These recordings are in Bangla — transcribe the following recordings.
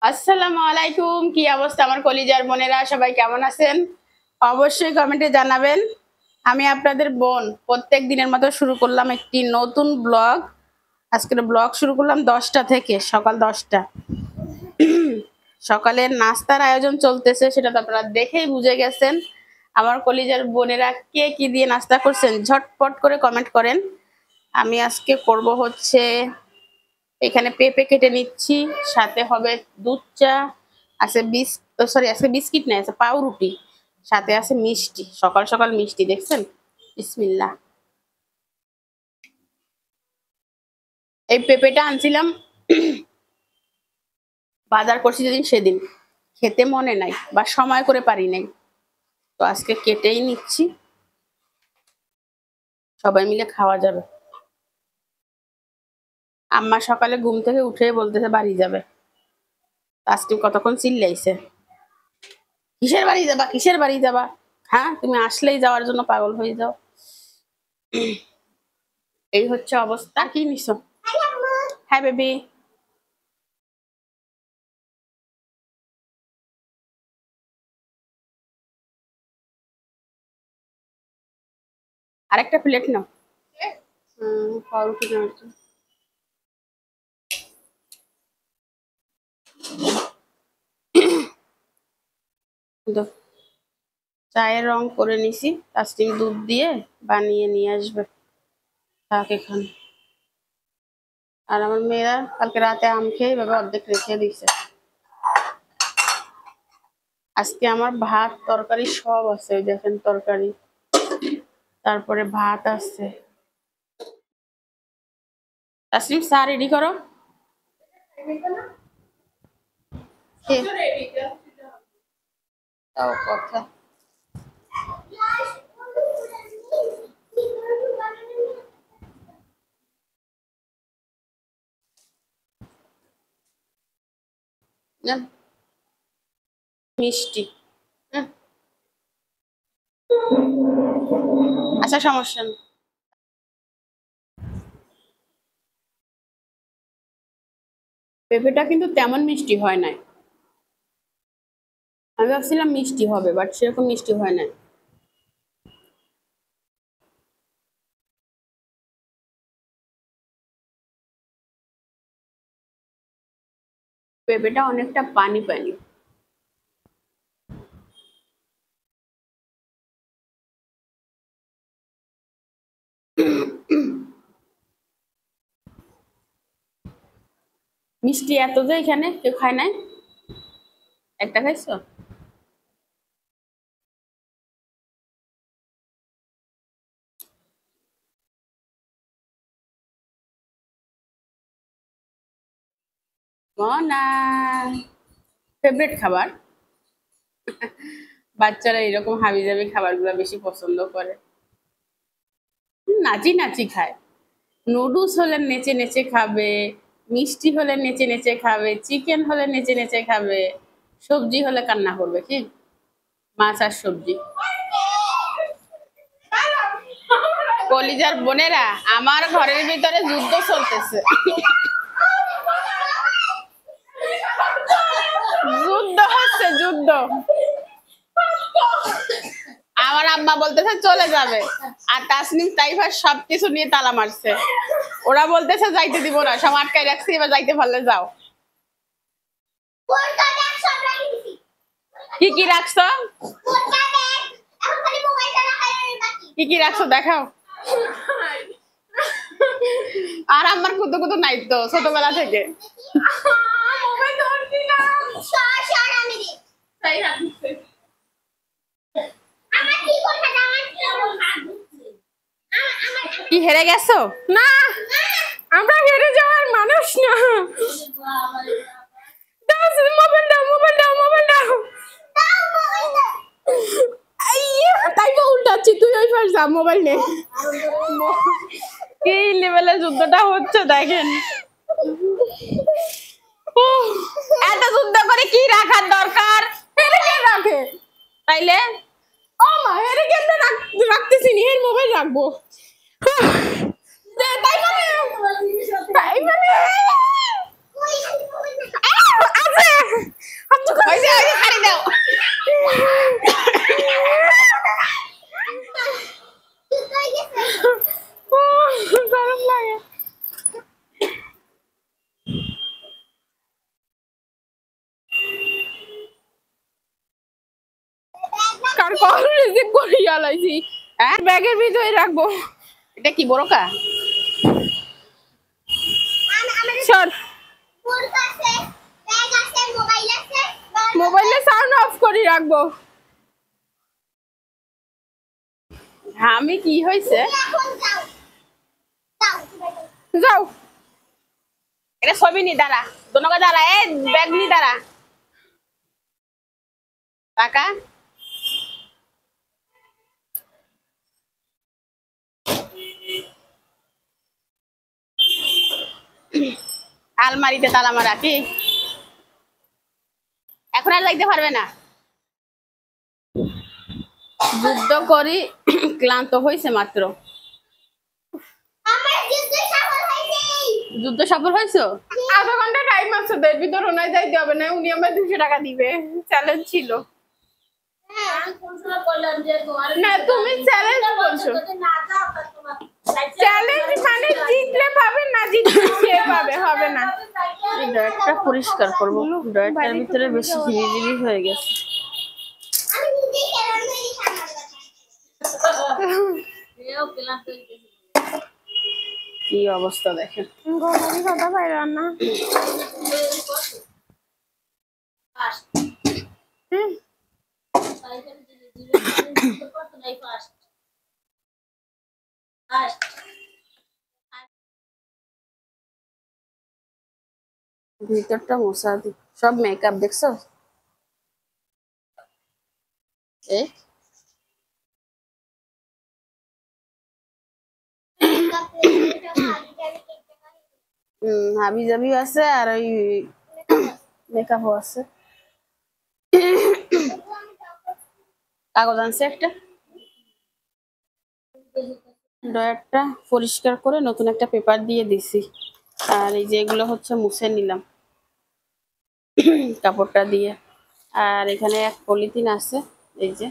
আসসালামু আলাইকুম। কি অবস্থা আমার কলিজার বোনেরা, সবাই কেমন আছেন? অবশ্যই কমেন্টে জানাবেন। আমি আপনাদের বোন প্রত্যেক দিনের মতো শুরু করলাম একটি নতুন ব্লগ। আজকের ব্লগ শুরু করলাম 10টা থেকে, সকাল 10টা। সকালের নাস্তার আয়োজন চলতেছে, সেটা তো আপনারা দেখেই বুঝে গেছেন। আমার কলিজার বোনেরা কে কি দিয়ে নাস্তা করছেন ঝটপট করে কমেন্ট করেন। আমি আজকে করব হচ্ছে, এখানে পেঁপে কেটে নিচ্ছি, সাথে হবে দুধ চা, আছে আজকে বিস্কিট নেই, আছে পাউরুটি, সাথে আছে মিষ্টি। সকাল সকাল মিষ্টি দেখছেন। বিসমিল্লাহ। এই পেঁপেটা আনছিলাম বাজার করছি যেদিন, সেদিন খেতে মনে নাই বা সময় করে পারি নাই, তো আজকে কেটেই নিচ্ছি, সবাই মিলে খাওয়া যাবে। আম্মা সকালে ঘুম থেকে উঠে বলতেছে বাড়ি যাবে। আজকে কতক্ষণ চিল্লাইছে, কিসের বাড়ি যাবা, কিসের বাড়ি যাবা, হ্যাঁ তুমি আসলেই যাওয়ার জন্য পাগল হয়ে যাও। এই হচ্ছে অবস্থা। কি নিছো? হ্যাঁ বেবি। আরেকটা প্লেট নাও। পাউরুটি নাও একটু। দাও। চায়ের রং করে নিছি, কাস্টিং দুধ দিয়ে বানিয়ে নিয়ে আসবে, থাক এখানে। আর আমার মেয়েরা কালকে রাতে আম খেয়ে এভাবে অর্ধেক রেখে দিছে। আজকে আমার ভাত তরকারি সব আছে, ওই দেখেন তরকারি, তারপরে ভাত আছে। তাসলিম চা রেডি করো। তাও কথা। মিষ্টি। আচ্ছা সমস্যা নেই। পেঁপেটা কিন্তু তেমন মিষ্টি হয় নাই। আমি ভাবছিলাম মিষ্টি হবে, বাট সেরকম মিষ্টি হয় না। পেঁপেটা অনেকটা পানি পানি। মিষ্টি এত যে এখানে কেউ খায় নাই। একটা খাইছো? মনা ফেভারিট খাবার। বাচ্চারা এরকম হাবিজাবি খাবারগুলো বেশি পছন্দ করে, নাচি নাচি খায়। নুডলস হলে নেচে নেচে খাবে, মিষ্টি হলে নেচে নেচে খাবে, চিকেন হলে নেচে নেচে খাবে, সবজি হলে কান্না করবে। কি মাছ আর সবজি। কলিজার বোনেরা, আমার ঘরের ভিতরে যুদ্ধ চলতেছে। যুদ্ধ হচ্ছে, যুদ্ধ। আমার আম্মা বলতেছে চলে যাবে, আর তাসনিম তাইফা সবকিছু নিয়ে তালা মারছে। ওরা বলতেছে যাইতে দিব না, সব আটকাই রাখছি, এবার যাইতে পারলে যাও। কি কি রাখছো, কি কি রাখছো দেখাও। আর আমার কুতু কুতু নাই তো ছোটবেলা থেকে। কি হেরে গেছো? না, আমরা হেরে যাওয়ার মানুষ না। মোবাইল দাও, মোবাইল দাও, মোবাইল দাও। তাই তো উল্টাচ্ছি, তুই ওই পাশ যা, মোবাইল নে। কি লেভেলের যুদ্ধটা হচ্ছে দেখেন। এত যুদ্ধ করে কি রাখার দরকার? হেরে কে রাখে তাইলে? ও মা, হেরে কেমনে রাখতেছি নি, এর মোবাইল রাখবো। তাই মানে আছে। রিসিভ করিয়া লাইছি হ্যাঁ ব্যাগের ভিতরে রাখবো এটা কি বড়কা সর মোবাইলে সাউন্ড অফ করে রাখবো আমি কি হয়েছে যাও এটা ছবি নি দাঁড়া দোনোকে দাঁড়া এ ব্যাগ নি দাঁড়া টাকা আলমারিতে তালা মারা কি এখন আর যাইতে পারবে না যুদ্ধ করি ক্লান্ত হয়েছে মাত্র যুদ্ধ সফল হয়েছো আধা ঘন্টা টাইম আছে এর ভিতর ওনাই যাইতে হবে না উনি আমার 200 টাকা দিবে চ্যালেঞ্জ ছিল না তুমি চ্যালেঞ্জ বলছো চ্যালেঞ্জ মানে জিতলে পাবে না জিতলে সে পাবে হবে না এই ড্রয়ারটা পরিষ্কার করবো ড্রয়ারটার ভিতরে বেশি ঝিমিঝিমি হয়ে গেছে কি অবস্থা দেখেন গরমের কথা বাইরে না ভিতরটা মশা দি সব মেকআপ দেখছো এ হাবি জাবি আছে আর ওই মেকআপও আছে কাগজ আনছে একটা ড্রয়ারটা পরিষ্কার করে নতুন একটা পেপার দিয়ে দিছি আর এই যে এগুলো হচ্ছে মুছে নিলাম কাপড়টা দিয়ে আর এখানে এক পলিথিন আছে এই যে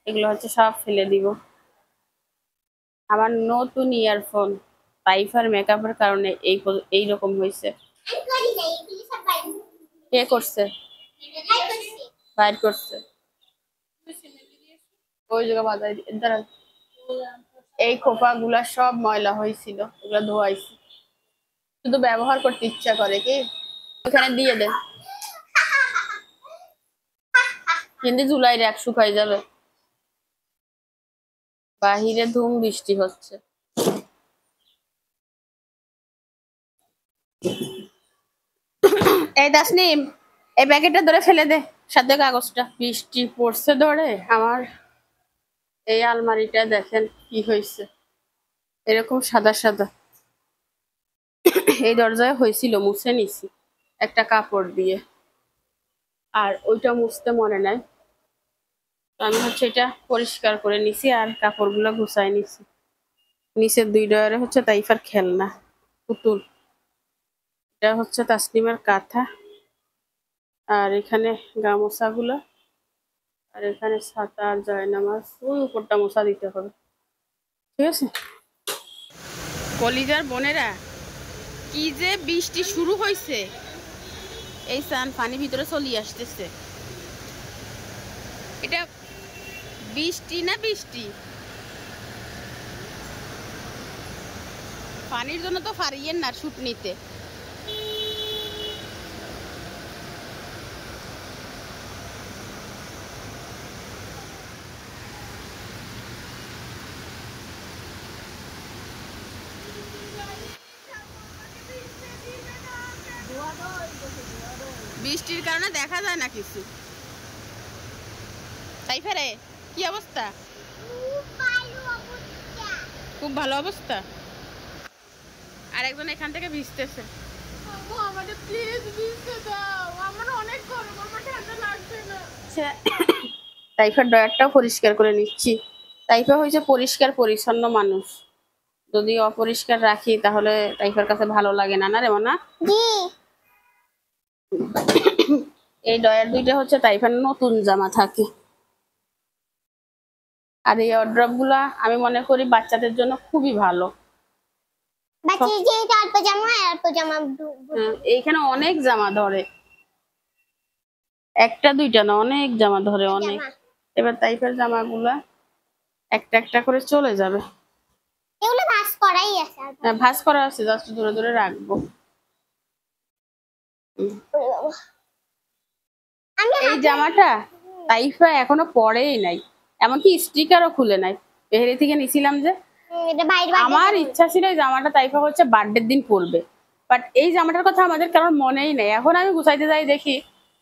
এগুলো হচ্ছে সব ফেলে দিব আমার নতুন ইয়ারফোন টাইফার মেকআপের কারণে এই রকম হয়েছে কে করছে বাইর করছে ওই জায়গা বাজাই দাঁড়া এই খোপা গুলা সব ময়লা হয়েছিল এগুলো ধোয়াইছি শুধু ব্যবহার করতে ইচ্ছা করে কি ওখানে দিয়ে দে কিন্তু জুলাই এক শুকাই যাবে বাহিরে ধুম বৃষ্টি হচ্ছে এই দাসনিম এই প্যাকেটটা ধরে ফেলে দে সাথে কাগজটা বৃষ্টি পড়ছে ধরে আমার এই আলমারিটা দেখেন কি হয়েছে এরকম সাদা সাদা এই দরজায় হয়েছিল মুছে নিছি একটা কাপড় দিয়ে আর ওইটা মুছতে মনে নাই আমি হচ্ছে এটা পরিষ্কার করে নিছি আর কাপড়গুলো গুছাই নিছি নিচের 2 ডয়ারে হচ্ছে তাইফার খেলনা পুতুল এটা হচ্ছে তাসনিমের কাঁথা আর এখানে গামোছাগুলো আর এখানে ছাতা আর জয়নামাজ ওই উপরটা মোছা দিতে হবে ঠিক আছে কলিজার বোনেরা কি যে বৃষ্টি শুরু হয়েছে এই সান পানি ভিতরে চলে আসতেছে এটা বৃষ্টি না বৃষ্টি পানির জন্য তো ফারিয়েন না শুট নিতে বৃষ্টির কারণে দেখা যায় না কিছু তাই ফেরে কি অবস্থা খুব ভালো অবস্থা আর একজন এখান থেকে ভিজতেছে আমাদের প্লিজ ভিজতে দাও আমার অনেক গরম আমার ঠান্ডা লাগছে না তাইফার ড্রয়ারটাও পরিষ্কার করে নিচ্ছি তাইফা হয়েছে পরিষ্কার পরিচ্ছন্ন মানুষ যদি অপরিষ্কার রাখি তাহলে তাইফার কাছে ভালো লাগে না না রে মনা এই ড্রয়ার দুইটা হচ্ছে তাইফার নতুন জামা থাকে আর এই অর্ড্রপ গুলা আমি মনে করি বাচ্চাদের জন্য খুবই ভালো এইখানে অনেক জামা ধরে একটা দুইটা না অনেক জামা ধরে অনেক এবার তাইফার জামাগুলা একটা একটা করে চলে যাবে। এগুলো ভাঁজ করাই আছে আর হ্যাঁ, ভাঁজ করা আছে, জাস্ট দূরে দূরে রাখবো। ওরে বাবা। আমি এই জামাটা তাইফা এখনো পরেই নাই, এমনকি স্টিকারও খুলে নাই। পেহেরি থেকে নিছিলাম যে, এটা বাইরে আমার ইচ্ছা ছিল এই জামাটা তাইফা হচ্ছে বার্থডের দিন পরবে, বাট এই জামাটার কথা আমাদের কারোর মনেই নেই। এখন আমি গুছাইতে যাই দেখি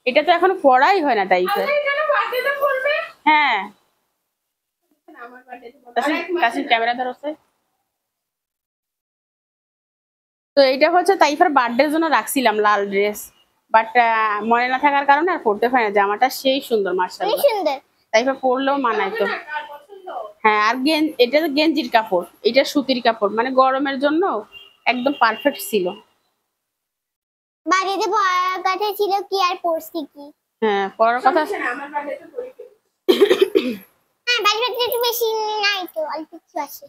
এটা তো এখন পরাই হয় না তাইফার। হ্যাঁ, কাছে ক্যামেরা ধরছে। তো এইটা হচ্ছে তাইফার বার্থডের জন্য রাখছিলাম লাল ড্রেস, বাট মনে না থাকার কারণে আর পরতে পারি না। জামাটা সেই সুন্দর মাশাআল্লাহ, সুন্দর। তাইফা পরলেও মানায় তো। হ্যাঁ, আর এটা তো গেঞ্জির কাপড়, এটা সুতির কাপড়, মানে গরমের জন্য একদম পারফেক্ট ছিল। বাড়িতে পড়ার কথা ছিল কি আর পড়ছি কি। হ্যাঁ, পরার কথা। হ্যাঁ, বাড়িতে একটু বেশি নাই তো, অল্প কিছু আছে।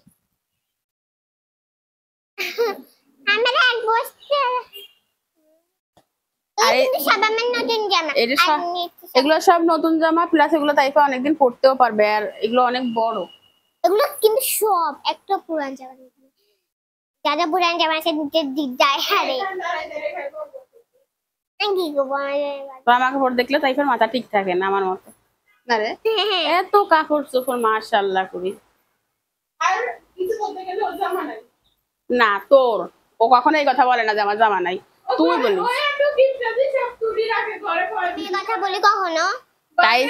আমার এক বছর আরে কিন্তু সব আমার নতুন জামা। এটা সব, এগুলো সব নতুন জামা, প্লাস এগুলো তাইফা অনেকদিন পরতেও পারবে, আর এগুলো অনেক বড়। এগুলো কিন্তু সব একটা পুরান জামা, যারা পুরান জামা আছে যায় হারে। আমি কি করবো জামা কাপড় দেখলে তাইফার মাথা ঠিক থাকে না আমার মতো না রে। এত কাপড় চোপড় মাশাআল্লাহ করি। না তোর, ও কখনো এই কথা বলে না যে আমার জামা নাই, তুই বলিস। কথা বলি কখনো? তাই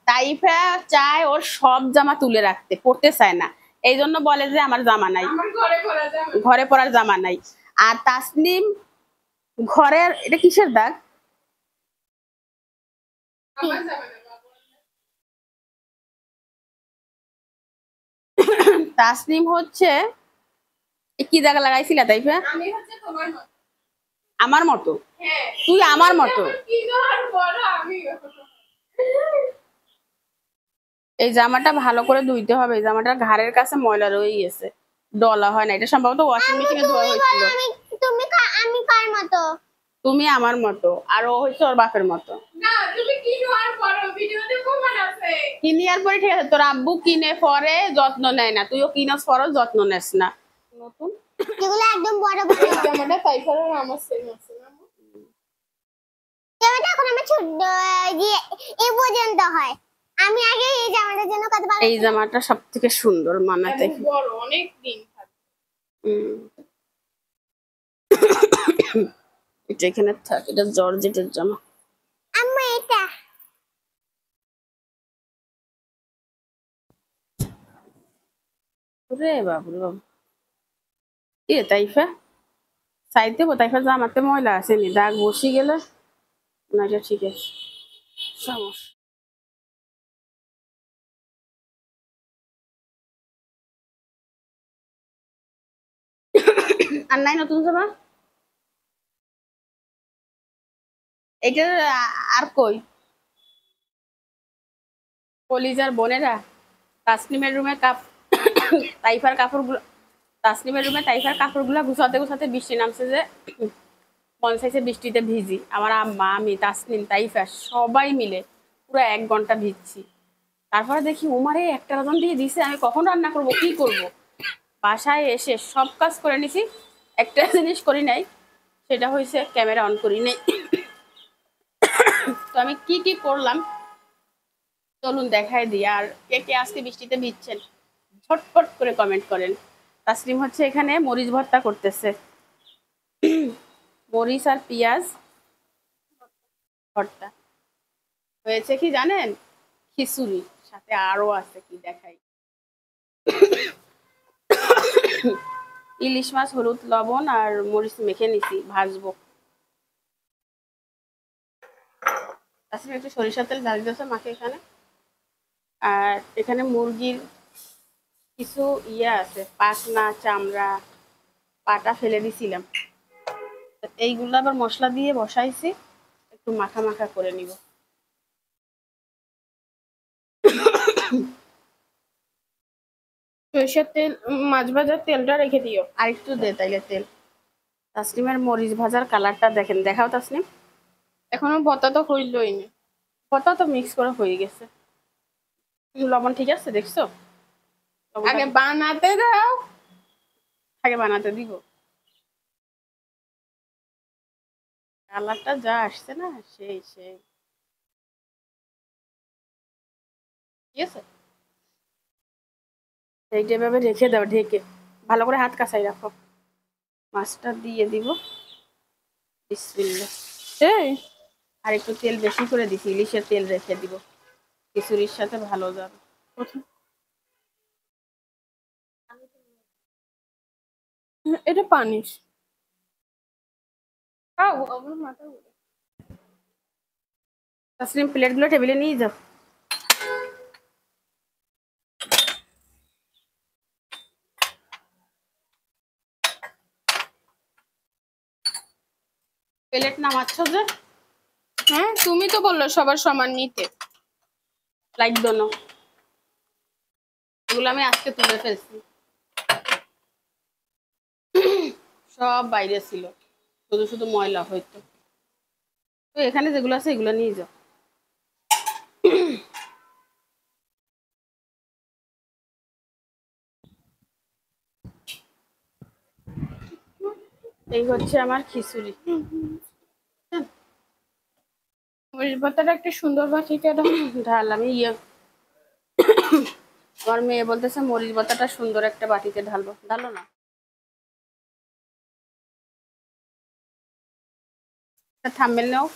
তাইফা চায় ওর সব জামা তুলে রাখতে, পড়তে চায় না, এই জন্য বলে যে আমার জামা নাই, ঘরে পরার জামা নাই। আর তাসনিম ঘরের, এটা কিসের দাগ? তাসনিম হচ্ছে কি দাগ লাগাইছিলা তাইফা? আমার মতো? তুই আমার মতো? এই জামাটা ভালো করে ধুইতে হবে, এই জামাটার ঘাড়ের কাছে ময়লা রয়ে গেছে, ডলা হয় না। এটা সম্ভবত ওয়াশিং মেশিনে ধোয়া হয়েছিল। আমি কার মতো? তুমি আমার মতো, আর ও হচ্ছে ওর বাপের মতো। কিনি আর পরে ঠিক আছে, তোর আব্বু কিনে পরে যত্ন নেয় না, তুইও কিনাস পরও যত্ন নেস না। নতুন যেগুলো একদম বড় বড় জামাটা তাইফার আর আমার সেম আছে না? জামাটা এখন আমার ছোট যে এই পর্যন্ত হয়। আমি আগে এই জামাটার জন্য কত ভালো। এই জামাটা সব থেকে সুন্দর মানাতে। বড় অনেক দিন এটা এখানে থাক, এটা জর্জেটের জামা। আম্মা এটা রে বাবু রে বাবু, এ তাইফা সাইড দেবো? তাইফা জামাতে ময়লা আসেনি, দাগ বসে গেলে না, এটা ঠিক আছে, সমস্যা। আর নাই নতুন জামা? এটা আর কই কলিজার বোনেরা, তাসনিমের রুমে তাইফার কাপড়গুলো, তাসনিমের রুমে তাইফার কাপড়গুলো গুছাতে গুছাতে বৃষ্টি নামছে যে মন চাইছে বৃষ্টিতে ভিজি। আমার আম্মা, আমি, তাসনিম, তাইফা সবাই মিলে পুরো 1 ঘন্টা ভিজছি। তারপরে দেখি উমারে একটা রাজন দিয়ে দিছে, আমি কখন রান্না করব, কি করব। বাসায় এসে সব কাজ করে নিছি, একটা জিনিস করি নাই, সেটা হয়েছে ক্যামেরা অন করি নাই। তো আমি কি কি করলাম চলুন দেখাই দিই। আর কে কে আজকে বৃষ্টিতে ভিজছেন ঝটপট করে কমেন্ট করেন। তাসলিম হচ্ছে এখানে মরিচ ভর্তা করতেছে, মরিচ আর পেঁয়াজ ভর্তা হয়েছে। কি জানেন, খিচুড়ি সাথে আরো আছে, কি দেখাই। ইলিশ মাছ হলুদ লবণ আর মরিচ মেখে নিছি, ভাজবো। তাছাড়া একটু সরিষার তেল ঢালি দিয়েছে মাকে এখানে। আর এখানে মুরগির কিছু আছে, পাখনা, চামড়া, পাটা ফেলে দিছিলাম, এইগুলো আবার মশলা দিয়ে বসাইছি, একটু মাখা মাখা করে নিব। সরিষার তেল, মাছ ভাজার তেলটা রেখে দিও। আর একটু দে তাইলে তেল। তাসনিমের মরিচ ভাজার কালারটা দেখেন, দেখাও তাসনিম। এখনো ভর্তা তো হইলই না। কত তো মিক্স করা হয়ে গেছে। লবণ ঠিক আছে দেখছো? আগে বানাতে দাও। আগে বানাতে দিব। কালারটা যা আসছে না সেই সেই, ঠিক আছে। এইটা এভাবে রেখে দাও ঢেকে, ভালো করে হাত কাছাই রাখো। মাছটা দিয়ে দিব। বিসমিল্লাহ। এই আর একটু তেল বেশি করে দিছি, ইলিশের তেল রেখে দিব, খিচুড়ির সাথে ভালো যাবে। এটা পানির খাও আমার মাথা ঘুরে। তাসলিম প্লেটগুলো টেবিলে নিয়ে যাও। প্লেট নামাচ্ছ যে? হ্যাঁ তুমি তো বললো সবার সমান নিতে। লাইক দোনো, এগুলো আমি আজকে তুলে ফেলছি, সব বাইরে ছিল, শুধু শুধু ময়লা হইতো। তো এখানে যেগুলো আছে এগুলো নিয়ে যাও। এই হচ্ছে আমার খিচুড়ি। মরিচ ভর্তাটা একটা সুন্দর বাটিতে দাও। ঢাল আমি আমার মেয়ে বলতেছে মরিচ ভর্তাটা সুন্দর একটা বাটিতে ঢালবো, ঢালো না। থাম্বনেল নাও।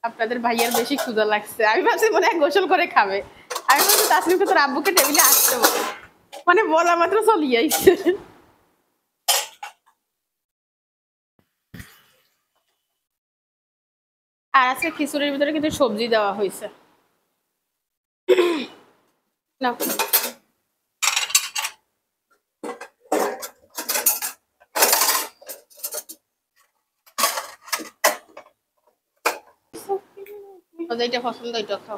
আপনাদের ভাইয়ার বেশি ক্ষুধা লাগছে, আমি ভাবছি মনে হয় গোসল করে খাবে। আমি বলছি তাসলিমকে তোর আব্বুকে টেবিলে আসতে বলে, মানে বলা মাত্র চলিয়ে আইছে। আর আজকে খিচুড়ির ভিতরে কিন্তু সবজি দেওয়া হয়েছে না। যেটা পছন্দ ওইটা খাও।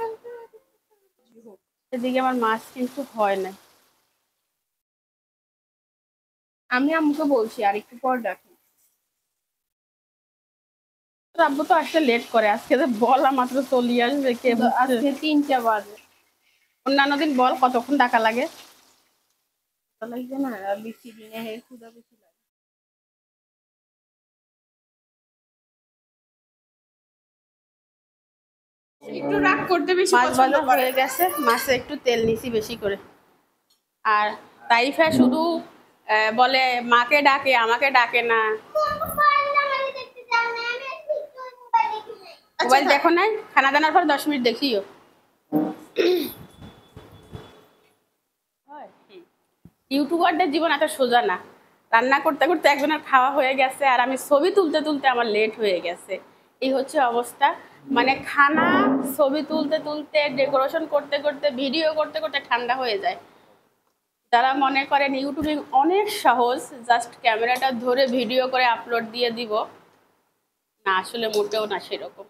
এদিকে আমার মাছ কিন্তু হয় না। আমি আম্মুকে বলছি আর একটু পর ডাকি। তোর আব্বু তো আসতে লেট করে, আজকে তো বলা মাত্র চলিয়ে আসবে কে বুঝছে। আজকে 3টা বাজে। অন্যান্য দিন বল কতক্ষণ ডাকা লাগে? লাগবে না বেশি দিনে ক্ষুধা বেশি লাগে। একটু রাগ করতে বেশি মাছ পছন্দ ভাজা করে। হয়ে গেছে, মাছে একটু তেল নিছি বেশি করে। আর তাইফা শুধু বলে মাকে ডাকে আমাকে ডাকে না। মোবাইল দেখো নাই? খানা দানার পর 10 মিনিট দেখিও। ইউটিউবারদের জীবন এত সোজা না। রান্না করতে করতে একজনের খাওয়া হয়ে গেছে আর আমি ছবি তুলতে তুলতে আমার লেট হয়ে গেছে, এই হচ্ছে অবস্থা। মানে খানা ছবি তুলতে তুলতে ডেকোরেশন করতে করতে ভিডিও করতে করতে ঠান্ডা হয়ে যায়। যারা মনে করেন ইউটিউবিং অনেক সহজ, জাস্ট ক্যামেরাটা ধরে ভিডিও করে আপলোড দিয়ে দিব, না আসলে মোটেও না সেরকম।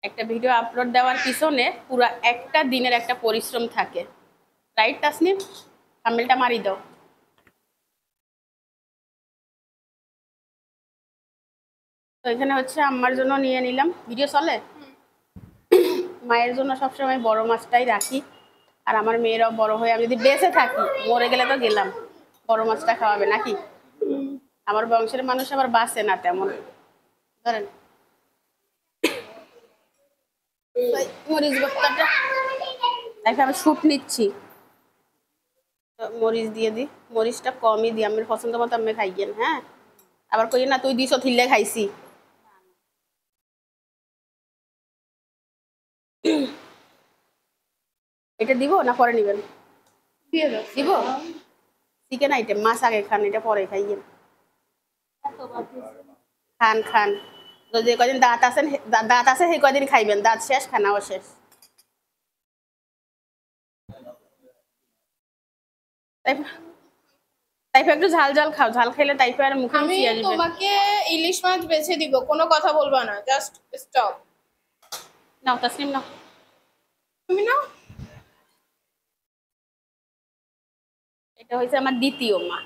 একটা ভিডিও আপলোড দেওয়ার পিছনে পুরো একটা দিনের একটা পরিশ্রম থাকে, রাইট তাসনিম? থাম্বনেলটা মারি দাও। তো এখানে হচ্ছে আম্মার জন্য নিয়ে নিলাম, ভিডিও চলে। মায়ের জন্য সবসময় বড় মাছটাই রাখি, আর আমার মেয়েরাও বড় হয়ে আমি যদি বেঁচে থাকি, মরে গেলে তো গেলাম, বড় মাছটা খাওয়াবে নাকি? আমার বংশের মানুষ আবার বাঁচে না তেমন, ধরেন। মরিচ ভর্তাটা দেখে আমি শুট নিচ্ছি, মরিচ দিয়ে দিই, মরিচটা কমই দিই, আমি পছন্দ মতো আমি খাইয়েন। হ্যাঁ, আবার কই না তুই দিছ থিল্লে খাইছি। এটা দিব না পরে নিবেন? দিয়ে দাও। দিব। চিকেন আইটেম, মাছ আগে খান, এটা পরে খাইয়েন। খান খান, যে কদিন দাঁত আছেন, দাঁত আছে সেই কদিন খাইবেন, দাঁত শেষ খানাও শেষ। তাইফা একটু ঝাল ঝাল খাও, ঝাল খাইলে তাইফা আর মুখে আমি রুচি আসবে। তোমাকে ইলিশ মাছ বেছে দিব, কোনো কথা বলবা না, জাস্ট স্টপ। নাও তাসনিম নাও। তুমি নাও। এটা হয়েছে আমার দ্বিতীয় মা।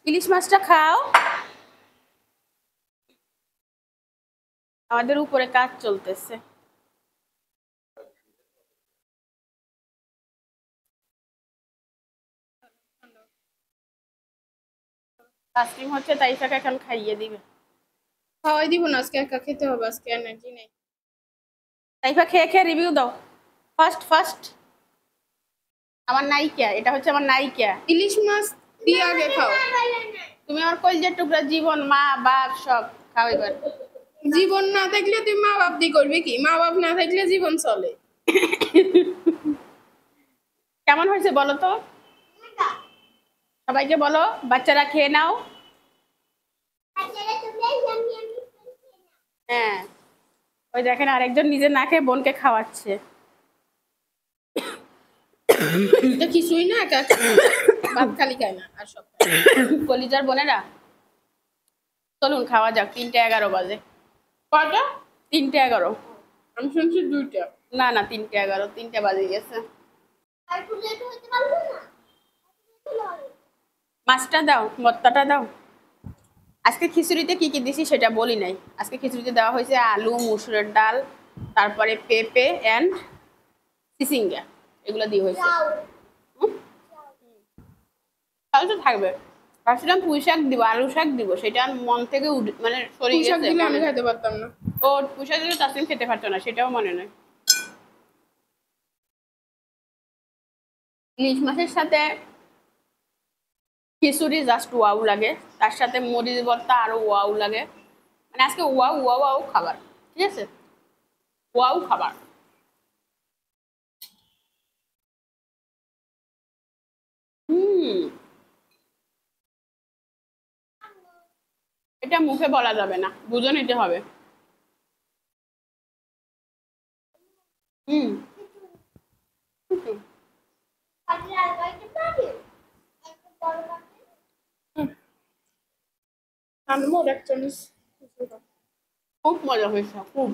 ইলিশ মাছটা খাও, আমাদের উপরে কাজ চলতেছে। তাসলিম হচ্ছে তাইফাকে এখন খাইয়ে দিবে। খাওয়াই দিব না, আজকে একা খেতে হবে, আজকে এনার্জি নেই। তাইফা খেয়ে খেয়ে রিভিউ দাও। First first. আমার নায়িকা, এটা হচ্ছে আমার নায়িকা। ইলিশ মাছ দিয়ে আগে খাও। তুমি আমার কলজের টুকরা, জীবন, মা বাপ সব খাও এবার। জীবন না থাকলে তুই মা বাপ দিয়ে করবি কি? মা বাপ না থাকলে জীবন চলে। কেমন হয়েছে বলো তো, সবাইকে বলো। বাচ্চারা খেয়ে নাও। হ্যাঁ, ওই দেখেন আরেকজন নিজে না খেয়ে বোনকে খাওয়াচ্ছে। এটা কিছুই না, একা ভাত খালি খায় না আর সব কলিজার বোনেরা, চলুন খাওয়া যাক। 3:11 বাজে। কয়টা? 3:11। আমি শুনছি 2টা। না না, 3:11, 3টা বাজে গেছে। মাছটা দাও, ভর্তাটা দাও। আজকে খিচুড়িতে কি কি দিছি সেটা বলি নাই। আজকে খিচুড়িতে দেওয়া হয়েছে আলু, মুসুরের ডাল, তারপরে পেঁপে অ্যান্ড চিচিঙ্গা, এগুলো দিয়ে হয়েছে। তাহলে তো থাকবে। ভাবছিলাম পুঁই শাক দিব, আলু শাক দিব, সেটা মন থেকে মানে সরে পুঁই শাক গেছে। দিলে আমি খাইতে পারতাম না। ও পুঁই শাক দিলে তাসলিম খেতে পারতো না, সেটাও মনে নেই। ইলিশ মাছের সাথে খিচুড়ি জাস্ট ওয়াও লাগে, তার সাথে মরিচ ভর্তা আরো ওয়াও লাগে। মানে আজকে ওয়াও ওয়াও ওয়াও খাবার, ঠিক আছে, ওয়াও খাবার। এটা মুখে বলা যাবে না, বুঝে নিতে হবে। হুম। আনমোর এক চামচ। খুব মজা হয়েছে, খুব।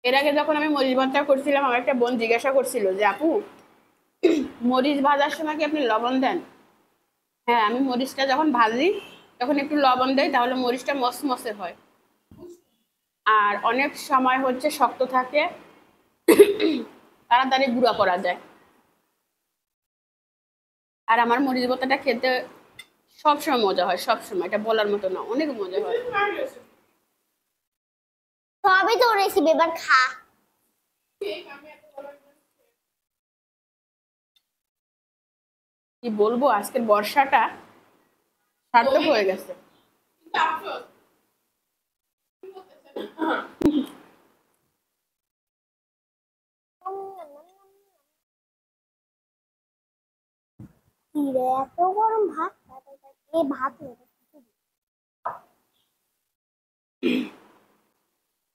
এর আগে যখন আমি মরিচ ভর্তা করছিলাম, আমার একটা বোন জিজ্ঞাসা করছিল যে আপু, মরিচ ভাজার সময় কি আপনি লবণ দেন? হ্যাঁ, আমি মরিচটা যখন ভাজি তখন একটু লবণ দেই, তাহলে মরিচটা মসমসে হয়। আর অনেক সময় হচ্ছে শক্ত থাকে, তাড়াতাড়ি গুঁড়া করা যায়। আর আমার মরিচ ভর্তাটা খেতে সবসময় মজা হয়, সবসময়, এটা বলার মতো না, অনেক মজা হয়। সবই তো রেসিপি, এবার খা। কি বলবো, আজকের বর্ষাটা সার্থক হয়ে গেছে। এত গরম ভাত, এই ভাত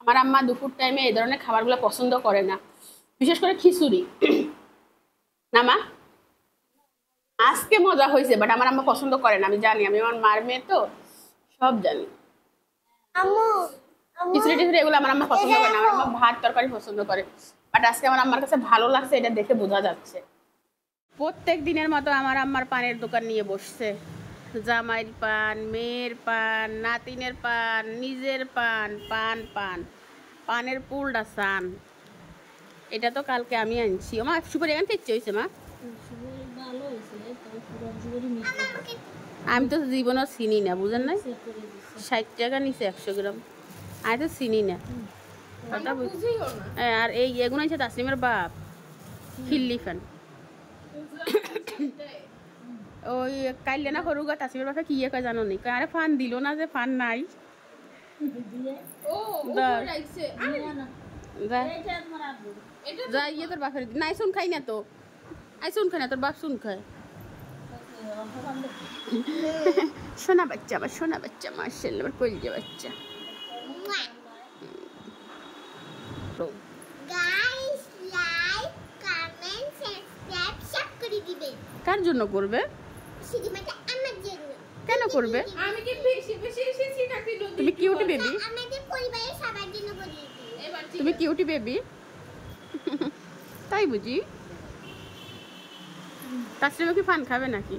আমার আম্মা দুপুর টাইমে এই ধরনের খাবারগুলো পছন্দ করে না, বিশেষ করে খিচুড়ি। না মা, আজকে মজা হয়েছে, বাট আমার আম্মা পছন্দ করে না। আমি জানি, আমি আমার মার মেয়ে তো, সব জানি। আম্মু খিচুড়ি টিচুড়ি এগুলো আমার আম্মা পছন্দ করে না, আমার আম্মা ভাত তরকারি পছন্দ করে। বাট আজকে আমার আম্মার কাছে ভালো লাগছে, এটা দেখে বোঝা যাচ্ছে। প্রত্যেক দিনের মতো আমার আম্মার পানের দোকান নিয়ে বসছে। জামাইয়ের পান, মেয়ের পান, নাতিনের পান, নিজের পান, পান পান, পানের পুলটা সান। এটা তো কালকে আমি আনছি। আমার সুপারি এখান থেকে হয়েছে মা, আমি তো জীবনও চিনি না, বুঝেন নাই। 60 টাকা নিচে 100 গ্রাম, আমি তো চিনি না। আর এই এগুলো হচ্ছে তাসলিমের বাপ, খিল্লি ফ্যান। ওই কাইলে না সরু গা তাসলিমের বাপে কি কয় জানো নি, আরে ফান দিল না, যে ফান নাই। যা ইয়ে তোর বাপের নাই, শুন খাই না তো, আই শুন খাই না, তোর বাপ শুন খায়। সোনা বাচ্চা, আমার সোনা বাচ্চা, মাশাআল্লাহ, আমার কলিজা বাচ্চা। গাইস, লাইক, কমেন্ট, সাবস্ক্রাইব সব করে দিবেন। কার জন্য করবে? শুধুমাত্র আমার জন্য। কেন করবে? আমি কি বেশি বেশি এসেছি নাকি? তুমি কিউটি বেবি, আমাদের পরিবারের সবার জন্য বলি। এবার তুমি কিউটি বেবি। তাই বুঝি তাসলিমা কি পান খাবে নাকি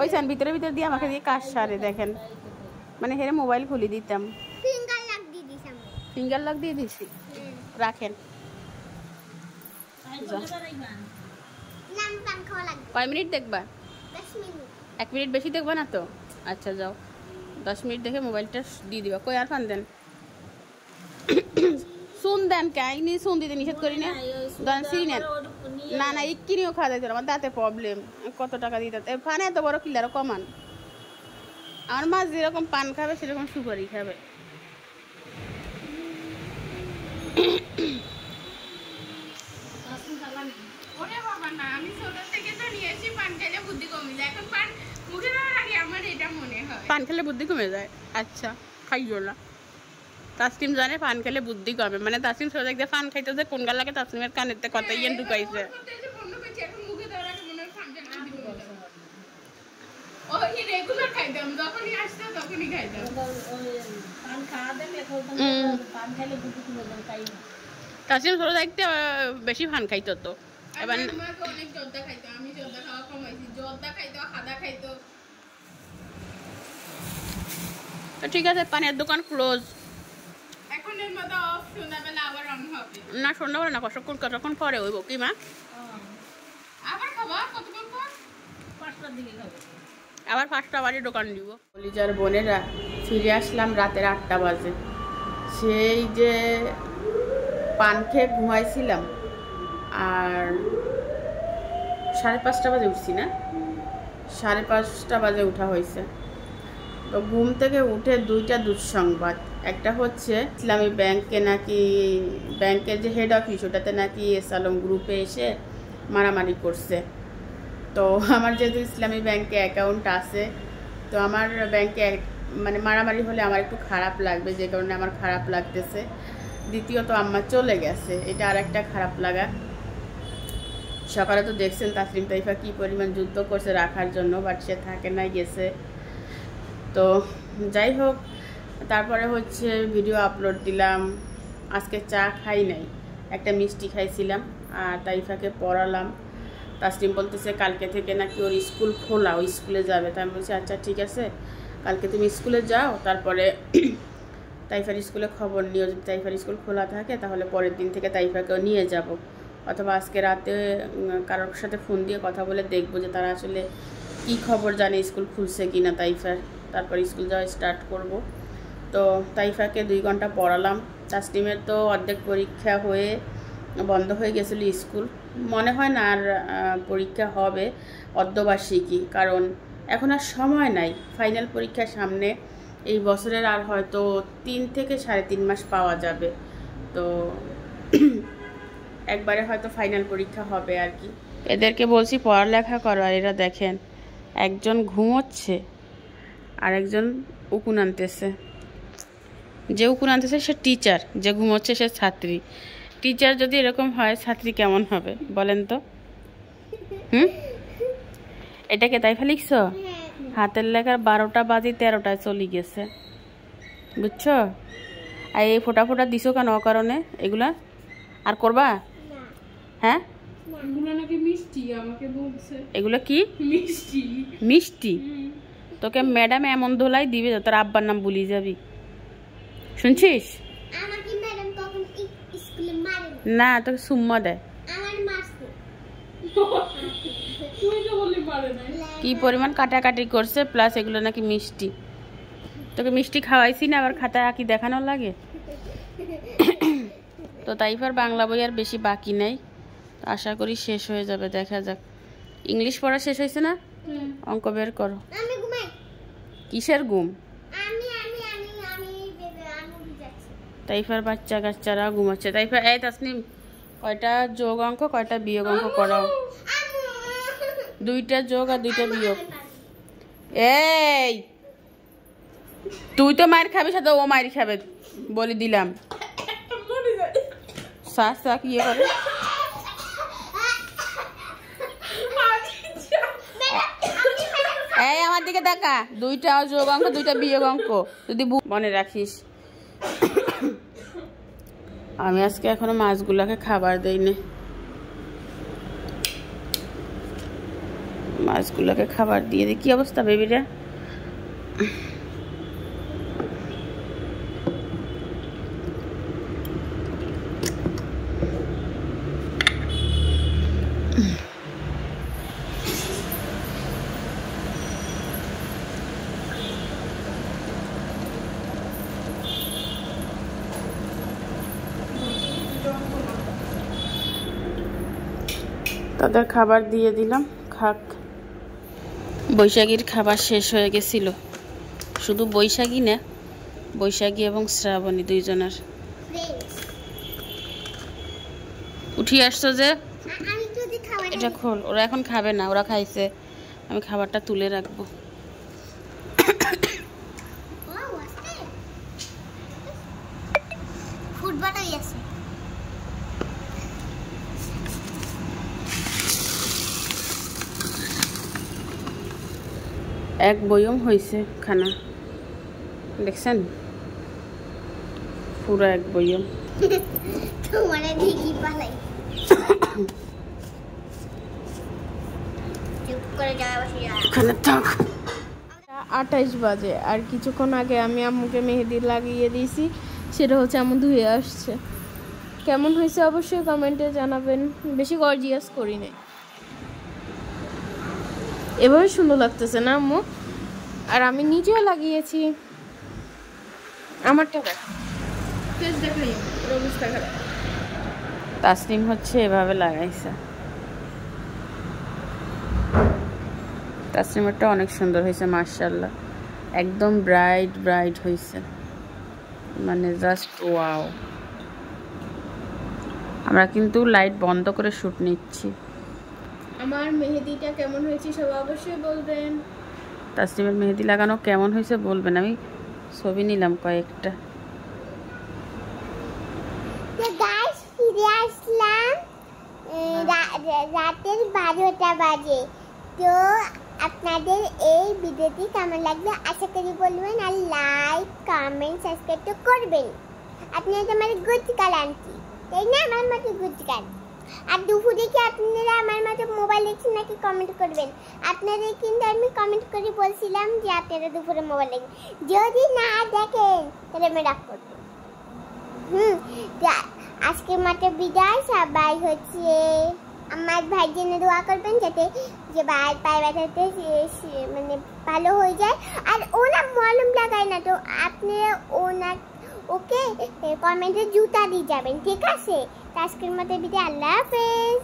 ওই চান ভিতরে ভিতরে দিয়ে আমাকে দিয়ে কাজ সারে দেখেন মানে হেরে মোবাইল খুলে দিতাম ফিঙ্গার লক দিয়ে দিছি রাখেন কয় মিনিট দেখবা 1 মিনিট বেশি দেখবা না তো আচ্ছা যাও 10 মিনিট দেখে মোবাইলটা দিয়ে দিবা কই আর পান দেন শুন দেন কাইনি শুন দিতে নিষেধ করি না দান সিরি নেন না না কিনিও খাওয়া যাইতো আমার দাঁতে প্রবলেম কত টাকা দিতে পানে এত বড় কিলারও কমান আমার মা যেরকম পান খাবে সেরকম সুপারি খাবে ওরে বাবা না আমি ছোট থেকে তো নিয়েছি পান খেলে বুদ্ধি কমে যায় এখন পান মুখে দেওয়ার আগে আমার এটা মনে হয় পান খেলে বুদ্ধি কমে যায় আচ্ছা খাইও না তাসলিম জানে পান খেলে বুদ্ধি কমে মানে তাসলিম সোজা একদম পান খাইতে যে কোন গা লাগে তাসলিমের কানেতে কথা ইয়েন ঢুকাইছে এখন মুখে দেওয়ার আগে মনে হয় পান ও এই রেগুলার খাইতাম যখনই আসতো তখনই খাইতাম পান খাওয়া দেখলে পান খেলে বুদ্ধি কমে যায় তাই তাসলিম সোজা দেখতে বেশি পান খাইতো তো এবার অনেক জর্দা খাইতো আমি জর্দা খাওয়া কমাইছি জর্দা খাইতো খাদা খাইতো তো ঠিক আছে পানের দোকান ক্লোজ এখন এর মতো অফ সন্ধ্যাবেলা আবার অন হবে না সন্ধ্যাবেলা না কতক্ষণ পরে হইব কি মা আবার খাবা কতক্ষণ পর 5টার দিকে খাবো আবার 5টা বাজে দোকান দিব কলিজার বোনেরা ফিরে আসলাম রাতের 8টা বাজে সেই যে পান খেয়ে ঘুমাইছিলাম আর 5:30 বাজে উঠছি না 5:30 বাজে উঠা হয়েছে তো ঘুম থেকে উঠে 2টা দুঃসংবাদ একটা হচ্ছে ইসলামী ব্যাংকে নাকি ব্যাংকের যে হেড অফিস ওটাতে নাকি এসালম গ্রুপে এসে মারামারি করছে তো আমার যেহেতু ইসলামী ব্যাংকে অ্যাকাউন্ট আছে তো আমার ব্যাংকে মানে মারামারি হলে আমার একটু খারাপ লাগবে যে কারণে আমার খারাপ লাগতেছে দ্বিতীয়ত আম্মা চলে গেছে এটা আর একটা খারাপ লাগা সকালে তো দেখছেন তাসলিম তাইফা কি পরিমাণ যুদ্ধ করছে রাখার জন্য বাট সে থাকে না গেছে তো যাই হোক তারপরে হচ্ছে ভিডিও আপলোড দিলাম আজকে চা খাই নাই একটা মিষ্টি খাইছিলাম আর তাইফাকে পড়ালাম তাসলিম বলতেছে কালকে থেকে নাকি ওর স্কুল খোলা ওই স্কুলে যাবে তাই আমি বলছি আচ্ছা ঠিক আছে কালকে তুমি স্কুলে যাও তারপরে তাইফার স্কুলে খবর নিও যদি তাইফার স্কুল খোলা থাকে তাহলে পরের দিন থেকে তাইফাকেও নিয়ে যাব অথবা আজকে রাতে কারোর সাথে ফোন দিয়ে কথা বলে দেখবো যে তারা আসলে কী খবর জানে স্কুল খুলছে কি না তাইফার তারপর স্কুল যাওয়া স্টার্ট করব তো তাইফাকে 2 ঘন্টা পড়ালাম তাসলিমের তো অর্ধেক পরীক্ষা হয়ে বন্ধ হয়ে গেছিলো স্কুল মনে হয় না আর পরীক্ষা হবে অর্ধবার্ষিকী কারণ এখন আর সময় নাই ফাইনাল পরীক্ষার সামনে এই বছরের আর হয়তো 3 থেকে 3.5 মাস পাওয়া যাবে তো একবারে হয়তো ফাইনাল পরীক্ষা হবে আর কি এদেরকে বলছি পড়ালেখা করো আর এরা দেখেন একজন ঘুমোচ্ছে আর একজন উকুন আনতেছে যে উকুন আনতেছে সে টিচার যে ঘুমোচ্ছে সে ছাত্রী টিচার যদি এরকম হয় ছাত্রী কেমন হবে বলেন তো এটাকে তাই ফেলিস হাতের লেখার 12টা বাজে 13টায় চলে গেছে বুঝছো আর এই ফোটা ফোটা দিছো কেন কারণে এগুলা আর করবা হ্যাঁ এগুলো নাকি মিষ্টি আমাকে বলছে এগুলো কি মিষ্টি মিষ্টি তোকে ম্যাডাম এমন ধোলাই দিবে তোর আব্বার নাম ভুলি যাবি শুনছিস আমাকে ম্যাডাম তখন স্কুলে মারে না তোকে সুম্মা দেয় আমার মারছে তুই তো বললি পারে না কি পরিমাণ কাটাকাটি করছে প্লাস এগুলো নাকি মিষ্টি তোকে মিষ্টি খাওয়াইছি না আবার খাতায় আঁকি দেখানো লাগে তো তাইফার বাংলা বই আর বেশি বাকি নেই আশা করি শেষ হয়ে যাবে দেখা যাক ইংলিশ পড়া শেষ হয়েছে না অঙ্ক বের করো আমি ঘুমাই কিসের ঘুম আমি আমি আমি আমি আমি যাচ্ছি তাইফার বাচ্চা কাচ্চারা ঘুমাচ্ছে তাইফা এই তাসনিম কয়টা যোগ অঙ্ক কয়টা বিয়োগ অঙ্ক করাও 2টা যোগ আর 2টা বিয়োগ এই তুই তো মার খাবি সাথে ও মার খাবে বলে দিলাম শাক শাক ইয়ে করে এই আমার দিকে দেখা 2টা যোগ অঙ্ক 2টা বিয়োগ অঙ্ক যদি মনে রাখিস আমি আজকে এখনো মাছগুলাকে খাবার দেইনি মাছগুলোকে খাবার দিয়ে দিই। কি অবস্থা বেবিরা? তাদের খাবার দিয়ে দিলাম, খাক। বৈশাখীর খাবার শেষ হয়ে গেছিল, শুধু বৈশাখী না, বৈশাখী এবং শ্রাবণী দুইজনের। উঠিয়ে আসছো যে, এটা খোল। ওরা এখন খাবে না, ওরা খাইছে, আমি খাবারটা তুলে রাখবো। এক বয়ম হয়েছে খানা, দেখছেন? পুরো এক বয়ম। ওখানে থাক। 28 বাজে, আর কিছুক্ষণ আগে আমি আম্মুকে মেহেদি লাগিয়ে দিয়েছি, সেটা হচ্ছে আম্মু ধুয়ে আসছে। কেমন হয়েছে অবশ্যই কমেন্টে জানাবেন। বেশি গর্জিয়াস করি নাই, এভাবে সুন্দর লাগতেছে না আম্মু? আর আমি নিজেও লাগিয়েছি। আমারটা দেখ, ফেস দেখাই, অবস্থা খারাপ। তাসনিম হচ্ছে এভাবে লাগাইছে। তাসনিমেরটা অনেক সুন্দর হয়েছে মাশাআল্লাহ, একদম ব্রাইট ব্রাইট হয়েছে, মানে জাস্ট ওয়াও। আমরা কিন্তু লাইট বন্ধ করে শুট নিচ্ছি। আমার মেহেদিটা কেমন হয়েছে সবাই অবশ্যই বলবেন। তাসনিমের মেহেদি লাগানো কেমন হয়েছে বলবেন, আমি ছবি নিলাম কয়েকটা। ফিরে আসলাম রাতের 12টা বাজে। তো আপনাদের এই ভিডিওটি কেমন লাগবে আশা করি বলবেন, আর লাইক কমেন্ট সাবস্ক্রাইব তো করবেন। আপনারা তো আমার গুজকাল আনটি, তাই না? আমার মতো গুজকাল। আর দুপুরে কি আপনারা আমার মতো মোবাইল দেখছেন নাকি কমেন্ট করবেন। আপনাদের কিন্তু আমি কমেন্ট করে বলছিলাম যে আপনারা দুপুরে মোবাইল দেখবেন, যদি না দেখেন তাহলে আমি রাগ করব। আজকের মতো বিদায়। সবাই হচ্ছে আমার ভাইয়ের জন্য দোয়া করবেন, যাতে যে পায়ে ব্যথাতে মানে ভালো হয়ে যায়। আর ওরা মলম লাগায় না, তো আপনারা ওকে কমেন্টে জুতা দিয়ে যাবেন, ঠিক আছে? আজকের মতো বিদায়, আল্লাহ হাফেজ।